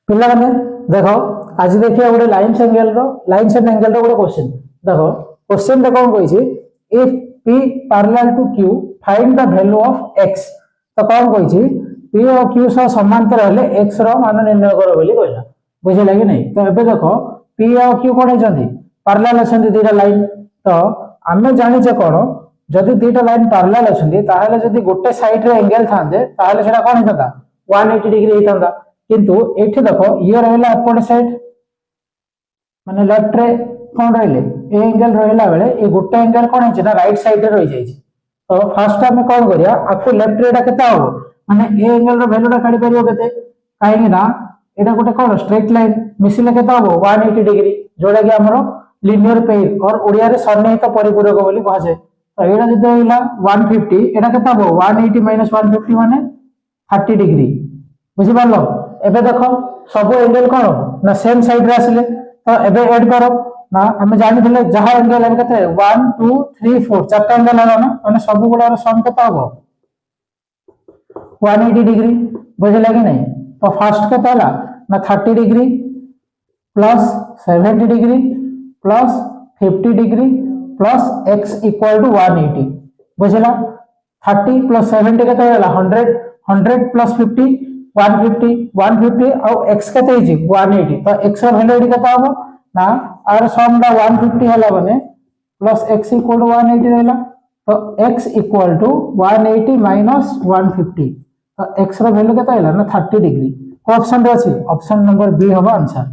पिला माने देखो आज देखिए गोटे लाइन्स एंगल रो गोटे क्वेश्चन देखो क्वेश्चन रे कोन कहिछि if p parallel to q find the value of x तो कोन कहिछि p और q सह समांतर हेले x रो मान निर्णय करो बोली कहला बुझिला कि नहीं। तो एबे देखो p और q कोन हेचंदी पैरेलल अछंदी दीटा लाइन तो आमे जानि जे कोन जदि दीटा लाइन पैरेलल अछंदी ताहाले जदि गोटे साइड रे एंगल थांदे ताहाले सेटा कोन हेतंदा 180 डिग्री हेतंदा किंतु एठी देखो ये रहला एपट साइड माने लेफ्ट रे कोन रहले ए एंगल रहला बेले ए गोटे एंगल कोन है ना राइट साइड रे रहि जाई छी। तो फर्स्ट हम कोन करिया आपको लेफ्ट रे एटा केता हो माने ए एंगल रो वैल्यू टा काढी परियो केते काहे ना एटा गोटे कोन स्ट्रेट लाइन मिसिले केता हो 180 डिग्री जोडा कि हमरो लीनियर पेयर और ओडिया रे सन्निहित परिपूरक बोली कहा जाय। तो एटा जदि होइला 150 एटा केता हो 180 150 माने 30 डिग्री बुझि पारलो। एबे देखो सब एंगल कोन ना सेम साइड रे आसिले तो एबे ऐड करो ना हम जानि दिले जहा एंगल हम केते 1 2 3 4 चारटा एंगल हलो ना माने सब गुडा सम केता हो 180 डिग्री बुझिला कि नहीं। तो फर्स्ट केता हला ना 30 degree plus 70 degree plus 50 degree plus x equal to 180 बुझिला 30 प्लस 70 केता हला 100 प्लस 50 150 और x केते हिजी 180 तो x र वैल्यू केता हो ना आर सम दा 150 हला बने प्लस x इक्वल टू 180 रहला तो x इक्वल टू 180 माइनस 150 तो x र वैल्यू केता हला ना 30 डिग्री को ऑप्शन रे अछि ऑप्शन नंबर बी होबा आंसर।